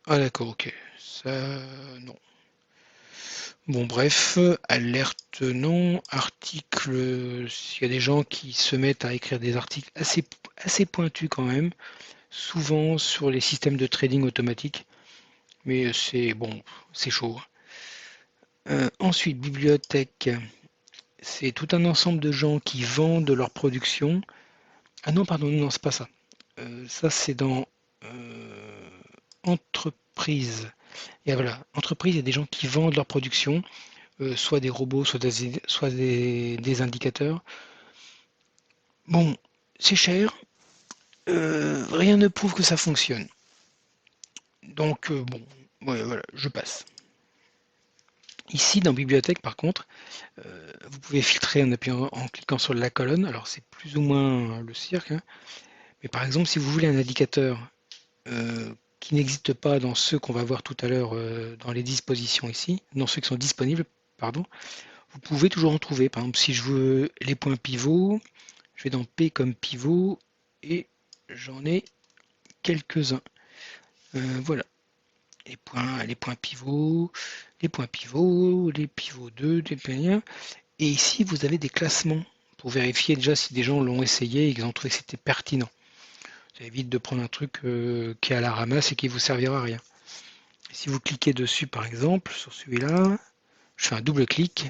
Ah d'accord, ok. Ça, non. Bon, bref, alerte, non. Article, s'il y a des gens qui se mettent à écrire des articles assez pointus quand même, souvent sur les systèmes de trading automatique, mais c'est bon, c'est chaud. Ensuite, bibliothèque, c'est tout un ensemble de gens qui vendent leur production. Ah non, pardon, non, c'est pas ça. Ça, c'est dans entreprise. Et voilà, entreprise, il y a des gens qui vendent leur production, soit des robots, soit des indicateurs. Bon, c'est cher, rien ne prouve que ça fonctionne. Donc, bon, ouais, voilà, je passe. Ici, dans bibliothèque, par contre, vous pouvez filtrer en cliquant sur la colonne. Alors, c'est plus ou moins le cirque, hein. Mais par exemple, si vous voulez un indicateur qui n'existe pas dans ceux qu'on va voir tout à l'heure dans les dispositions ici, dans ceux qui sont disponibles, pardon, vous pouvez toujours en trouver. Par exemple, si je veux les points pivots, je vais dans P comme pivot et j'en ai quelques-uns. Voilà, les points pivots, les pivots 2, les points 1. Et ici, vous avez des classements pour vérifier déjà si des gens l'ont essayé et qu'ils ont trouvé que c'était pertinent. Ça évite de prendre un truc qui est à la ramasse et qui vous servira à rien. Si vous cliquez dessus par exemple, sur celui-là, je fais un double clic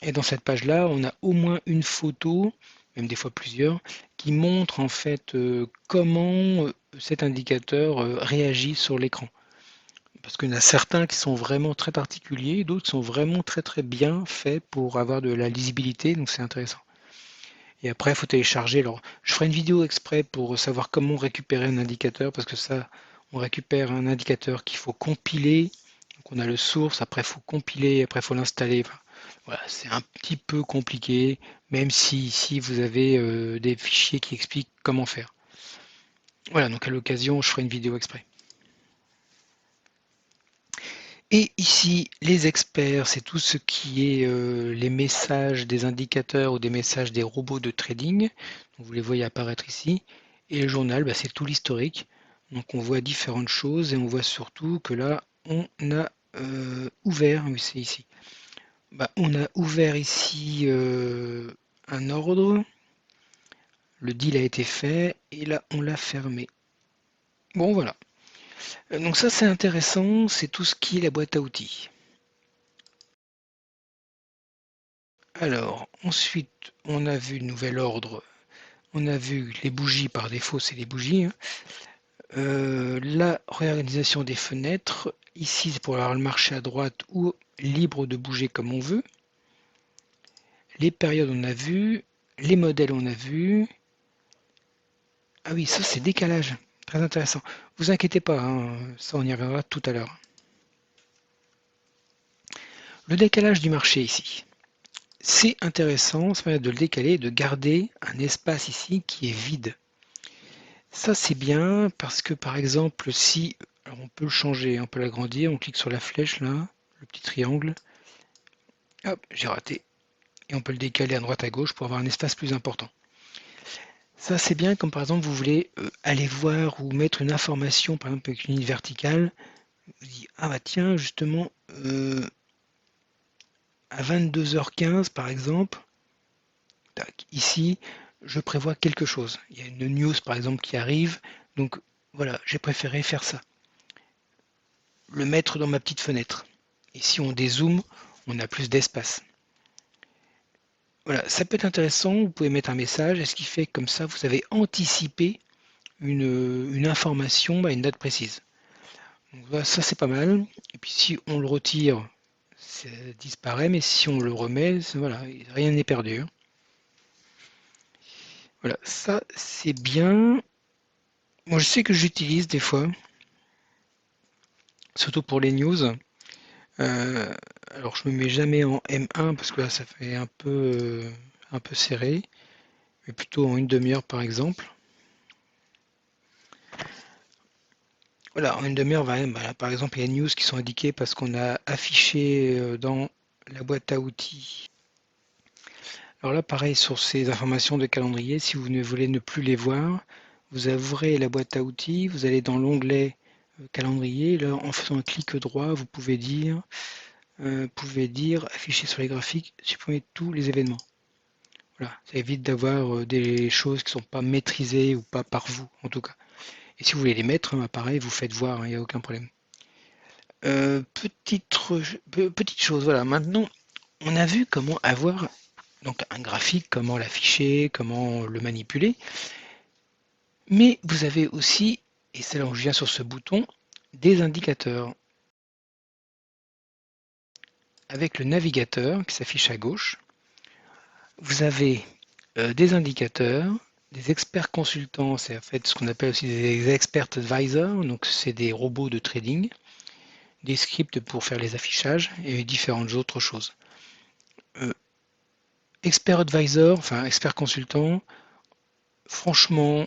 et dans cette page-là, on a au moins une photo, même des fois plusieurs, qui montre en fait comment cet indicateur réagit sur l'écran. Parce qu'il y en a certains qui sont vraiment très particuliers, d'autres sont vraiment très très bien faits pour avoir de la lisibilité, donc c'est intéressant. Et après, il faut télécharger. Alors, je ferai une vidéo exprès pour savoir comment récupérer un indicateur, parce que ça, on récupère un indicateur qu'il faut compiler. Donc, on a le source, après, il faut compiler, après, il faut l'installer. Enfin, voilà, c'est un petit peu compliqué, même si ici, vous avez des fichiers qui expliquent comment faire. Voilà, donc à l'occasion, je ferai une vidéo exprès. Et ici, les experts, c'est tout ce qui est les messages des indicateurs ou des messages des robots de trading. Donc, vous les voyez apparaître ici. Et le journal, bah, c'est tout l'historique. Donc on voit différentes choses et on voit surtout que là, on a ouvert, oui c'est ici, bah, on a ouvert ici un ordre, le deal a été fait et là on l'a fermé. Bon voilà. Donc ça c'est intéressant, c'est tout ce qui est la boîte à outils. Alors, ensuite, on a vu le nouvel ordre, on a vu les bougies par défaut, c'est les bougies, hein. La réorganisation des fenêtres, ici c'est pour avoir le marché à droite ou libre de bouger comme on veut. Les périodes on a vu, les modèles on a vu. Ah oui, ça c'est décalage, très intéressant. Vous inquiétez pas, hein, ça on y reviendra tout à l'heure. Le décalage du marché ici. C'est intéressant, ça permet de le décaler et de garder un espace ici qui est vide. Ça c'est bien parce que par exemple si alors on peut le changer, on peut l'agrandir, on clique sur la flèche là, le petit triangle, hop, j'ai raté, et on peut le décaler à droite à gauche pour avoir un espace plus important. Ça c'est bien comme par exemple vous voulez aller voir ou mettre une information par exemple avec une ligne verticale, vous dites ah bah tiens justement à 22h15 par exemple, tac, ici je prévois quelque chose. Il y a une news par exemple qui arrive, donc voilà, j'ai préféré faire ça. Le mettre dans ma petite fenêtre. Et si on dézoome, on a plus d'espace. Voilà, ça peut être intéressant, vous pouvez mettre un message, et ce qui fait que comme ça, vous avez anticipé une information à une date précise. Donc voilà, ça c'est pas mal. Et puis si on le retire, ça disparaît, mais si on le remet, voilà, rien n'est perdu, hein. Voilà, ça c'est bien. Moi je sais que j'utilise des fois, surtout pour les news. Euh, alors je me mets jamais en M1 parce que là ça fait un peu serré, mais plutôt en une demi-heure par exemple. Voilà, en une demi-heure, voilà, par exemple, il y a des news qui sont indiquées parce qu'on a affiché dans la boîte à outils. Alors là, pareil, sur ces informations de calendrier, si vous ne voulez ne plus les voir, vous ouvrez la boîte à outils, vous allez dans l'onglet calendrier. Là, en faisant un clic droit, vous pouvez dire afficher sur les graphiques, supprimer tous les événements. Voilà, ça évite d'avoir des choses qui ne sont pas maîtrisées ou pas par vous, en tout cas. Et si vous voulez les mettre, pareil, vous faites voir, il n'y a aucun problème. Petite chose, voilà, maintenant on a vu comment avoir donc un graphique, comment l'afficher, comment le manipuler, mais vous avez aussi, et c'est là où je viens sur ce bouton, des indicateurs. Avec le navigateur qui s'affiche à gauche, vous avez des indicateurs, des experts consultants, c'est en fait ce qu'on appelle aussi des expert advisors, donc c'est des robots de trading, des scripts pour faire les affichages et différentes autres choses. Expert advisor, enfin expert consultant, franchement,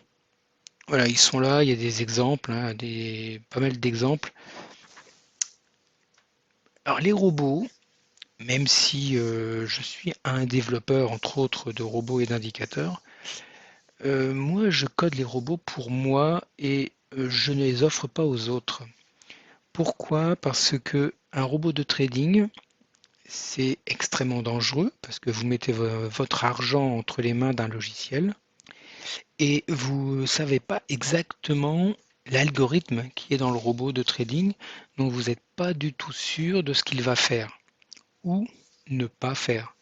voilà, ils sont là, il y a des exemples, hein, pas mal d'exemples. Alors les robots, même si je suis un développeur entre autres de robots et d'indicateurs, moi je code les robots pour moi et je ne les offre pas aux autres. Pourquoi? Parce que un robot de trading, c'est extrêmement dangereux parce que vous mettez votre argent entre les mains d'un logiciel et vous ne savez pas exactement l'algorithme qui est dans le robot de trading, donc vous n'êtes pas du tout sûr de ce qu'il va faire ou ne pas faire.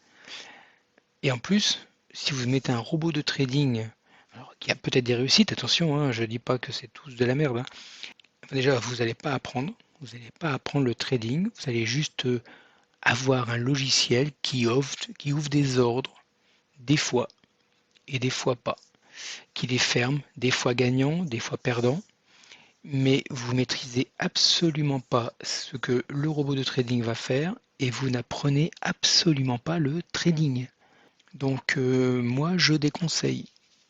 Et en plus, si vous mettez un robot de trading, alors il y a peut-être des réussites, attention, hein, je ne dis pas que c'est tous de la merde, hein. Enfin, déjà, vous n'allez pas apprendre, le trading, vous allez juste avoir un logiciel qui ouvre des ordres, des fois et des fois pas, qui les ferme, des fois gagnant, des fois perdant, mais vous maîtrisez absolument pas ce que le robot de trading va faire et vous n'apprenez absolument pas le trading. Donc moi je déconseille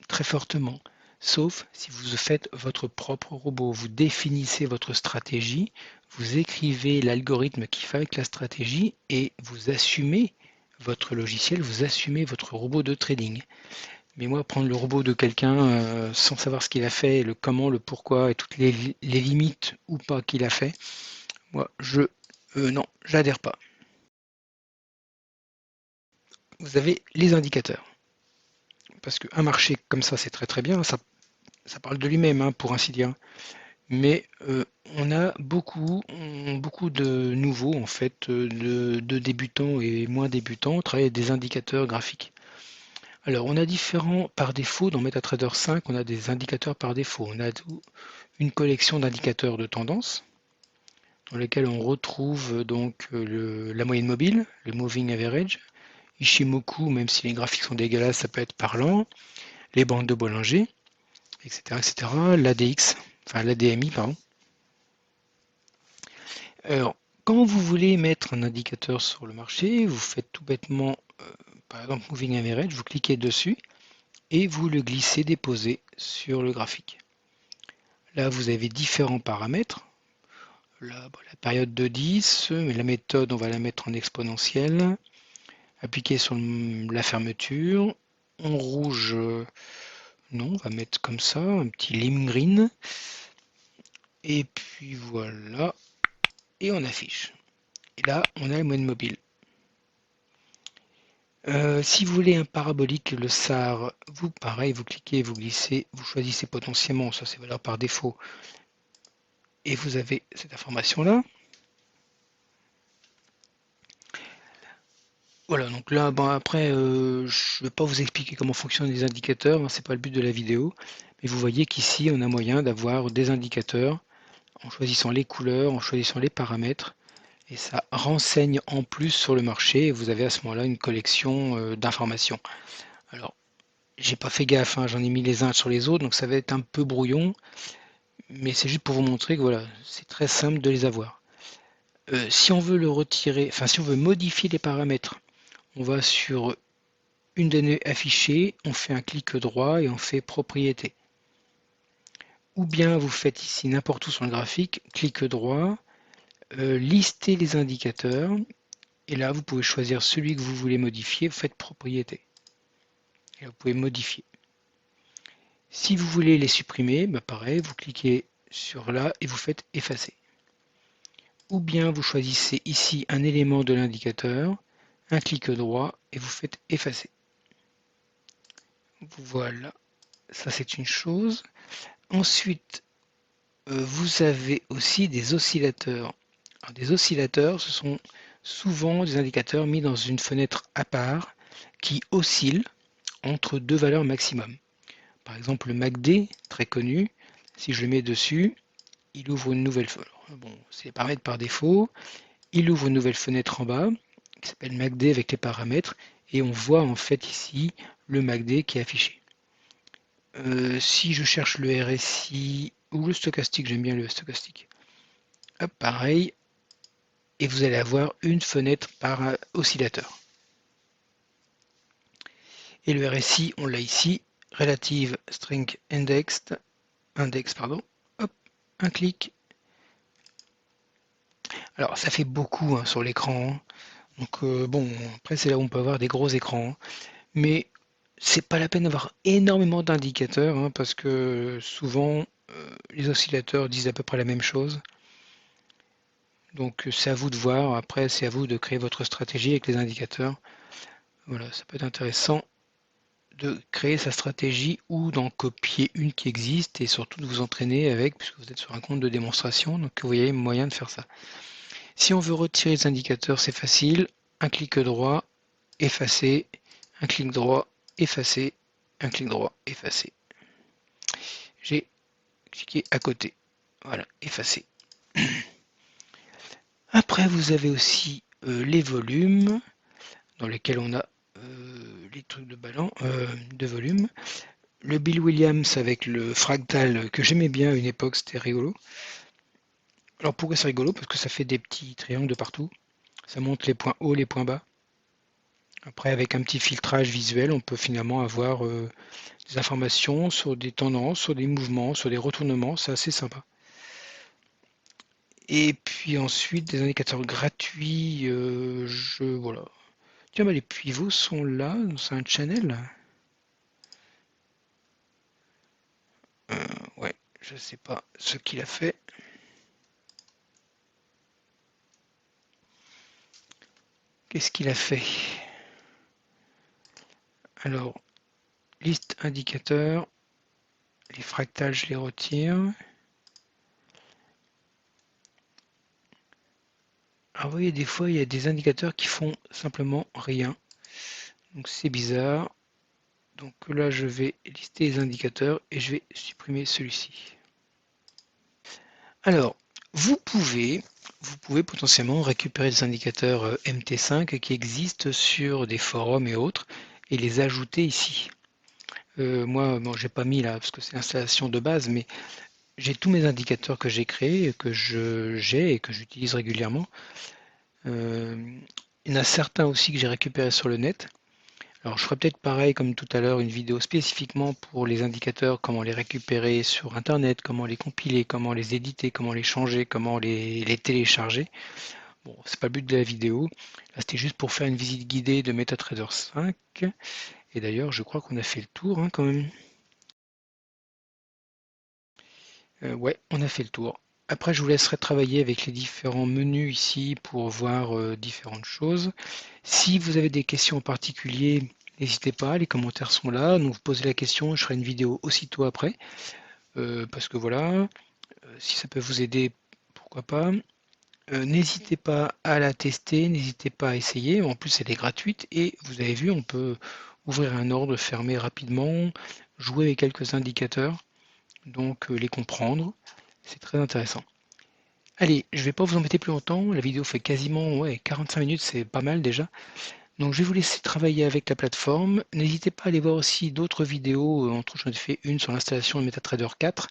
très fortement, sauf si vous faites votre propre robot, vous définissez votre stratégie, vous écrivez l'algorithme qui fait avec la stratégie et vous assumez votre logiciel, vous assumez votre robot de trading. Mais moi, prendre le robot de quelqu'un sans savoir ce qu'il a fait, le comment, le pourquoi et toutes les limites ou pas qu'il a fait, moi, non, j'adhère pas. Vous avez les indicateurs. Parce qu'un marché comme ça, c'est très très bien, ça parle de lui-même, hein, pour ainsi dire. Mais on a beaucoup de nouveaux, en fait, de débutants et moins débutants, travaillent avec des indicateurs graphiques. Alors, on a différents par défaut dans MetaTrader 5, on a des indicateurs par défaut. On a une collection d'indicateurs de tendance dans lesquels on retrouve donc la moyenne mobile, le moving average, Ishimoku, même si les graphiques sont dégueulasses, ça peut être parlant, les bandes de Bollinger, etc., etc., l'ADX, enfin l'ADMI, pardon. Alors, quand vous voulez mettre un indicateur sur le marché, vous faites tout bêtement, par exemple moving average, vous cliquez dessus et vous le glissez déposez sur le graphique. Là, vous avez différents paramètres. Là, la période de 10, mais la méthode, on va la mettre en exponentielle. Appliquer sur la fermeture. En rouge, non, on va mettre comme ça, un petit lime green. Et puis voilà, et on affiche. Et là, on a la moyenne mobile. Si vous voulez un parabolique, le SAR, vous pareil, vous cliquez, vous glissez, vous choisissez potentiellement, ça c'est valeur par défaut, et vous avez cette information-là. Voilà, donc là, bon, après, je ne vais pas vous expliquer comment fonctionnent les indicateurs, hein, c'est pas le but de la vidéo, mais vous voyez qu'ici, on a moyen d'avoir des indicateurs en choisissant les couleurs, en choisissant les paramètres, et ça renseigne en plus sur le marché, et vous avez à ce moment-là une collection d'informations. Alors, j'ai pas fait gaffe, hein, j'en ai mis les uns sur les autres, donc ça va être un peu brouillon, mais c'est juste pour vous montrer que voilà, c'est très simple de les avoir. Si on veut le retirer, enfin si on veut modifier les paramètres, on va sur une donnée affichée, on fait un clic droit et on fait propriété. Ou bien vous faites ici n'importe où sur le graphique, clic droit, lister les indicateurs, et là vous pouvez choisir celui que vous voulez modifier, vous faites propriété. Et là, vous pouvez modifier. Si vous voulez les supprimer, bah pareil, vous cliquez sur là et vous faites effacer. Ou bien vous choisissez ici un élément de l'indicateur, un clic droit et vous faites effacer. Voilà, ça c'est une chose. Ensuite, vous avez aussi des oscillateurs. Alors, des oscillateurs, ce sont souvent des indicateurs mis dans une fenêtre à part qui oscillent entre deux valeurs maximum. Par exemple, le MACD, très connu, si je le mets dessus, il ouvre une nouvelle fenêtre. Bon, c'est les paramètres par défaut. Il ouvre une nouvelle fenêtre en bas qui s'appelle MACD avec les paramètres et on voit en fait ici le MACD qui est affiché. Si je cherche le RSI ou le stochastique, j'aime bien le stochastique. Hop, pareil, et vous allez avoir une fenêtre par oscillateur. Et le RSI, on l'a ici, Relative Strength Index, pardon. Hop, un clic. Alors ça fait beaucoup hein, sur l'écran, hein. Donc bon, après c'est là où on peut avoir des gros écrans, hein. Mais c'est pas la peine d'avoir énormément d'indicateurs hein, parce que souvent les oscillateurs disent à peu près la même chose. Donc c'est à vous de voir, après c'est à vous de créer votre stratégie avec les indicateurs. Voilà, ça peut être intéressant de créer sa stratégie ou d'en copier une qui existe et surtout de vous entraîner avec, puisque vous êtes sur un compte de démonstration, donc vous voyez moyen de faire ça. Si on veut retirer les indicateurs, c'est facile, un clic droit, effacer, un clic droit, effacer, un clic droit, effacer. J'ai cliqué à côté, voilà, effacer. Après, vous avez aussi les volumes, dans lesquels on a les trucs de ballon, de volume. Le Bill Williams avec le fractal que j'aimais bien à une époque, c'était rigolo. Alors pourquoi c'est rigolo? Parce que ça fait des petits triangles de partout. Ça montre les points hauts, les points bas. Après, avec un petit filtrage visuel, on peut finalement avoir des informations sur des tendances, sur des mouvements, sur des retournements. C'est assez sympa. Et puis ensuite, des indicateurs gratuits. Voilà. Tiens, bah, les pivots sont là, c'est un channel. Ouais, je sais pas ce qu'il a fait. Qu'est-ce qu'il a fait? Alors, liste indicateur, les fractales, je les retire. Alors, vous voyez, des fois, il y a des indicateurs qui font simplement rien. Donc, c'est bizarre. Donc là, je vais lister les indicateurs et je vais supprimer celui-ci. Alors, vous pouvez potentiellement récupérer des indicateurs MT5 qui existent sur des forums et autres et les ajouter ici. Moi, bon, j'ai pas mis là parce que c'est l'installation de base, mais j'ai tous mes indicateurs que j'ai créés, que j'ai et que j'utilise régulièrement. Il y en a certains aussi que j'ai récupérés sur le net. Alors je ferai peut-être pareil comme tout à l'heure, une vidéo spécifiquement pour les indicateurs, comment les récupérer sur Internet, comment les compiler, comment les éditer, comment les changer, comment les télécharger. Bon, c'est pas le but de la vidéo. Là, c'était juste pour faire une visite guidée de MetaTrader 5. Et d'ailleurs, je crois qu'on a fait le tour hein, quand même. Ouais, on a fait le tour. Après, je vous laisserai travailler avec les différents menus ici pour voir différentes choses. Si vous avez des questions en particulier, n'hésitez pas, les commentaires sont là. Donc, vous posez la question, je ferai une vidéo aussitôt après. Parce que voilà, si ça peut vous aider, pourquoi pas. N'hésitez pas à la tester, n'hésitez pas à essayer. En plus, elle est gratuite et vous avez vu, on peut ouvrir un ordre, fermer rapidement, jouer avec quelques indicateurs, donc les comprendre. C'est très intéressant. Allez, je vais pas vous embêter plus longtemps. La vidéo fait quasiment 45 minutes, c'est pas mal déjà. Donc je vais vous laisser travailler avec la plateforme. N'hésitez pas à aller voir aussi d'autres vidéos. Entre autres, j'en ai fait une sur l'installation de MetaTrader 4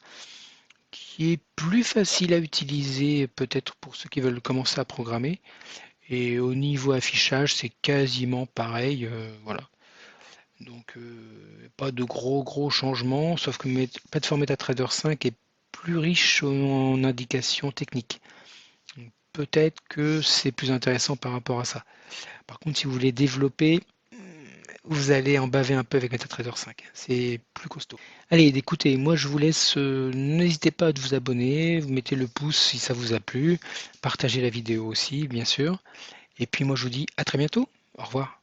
qui est plus facile à utiliser peut-être pour ceux qui veulent commencer à programmer. Et au niveau affichage, c'est quasiment pareil. Voilà. Donc pas de gros changements, sauf que plateforme MetaTrader 5 est plus riche en indications techniques. Donc, peut-être que c'est plus intéressant par rapport à ça. Par contre, si vous voulez développer, vous allez en baver un peu avec MetaTrader 5. C'est plus costaud. Allez, écoutez, moi je vous laisse. N'hésitez pas à vous abonner, vous mettez le pouce si ça vous a plu, partagez la vidéo aussi, bien sûr. Et puis moi je vous dis à très bientôt. Au revoir.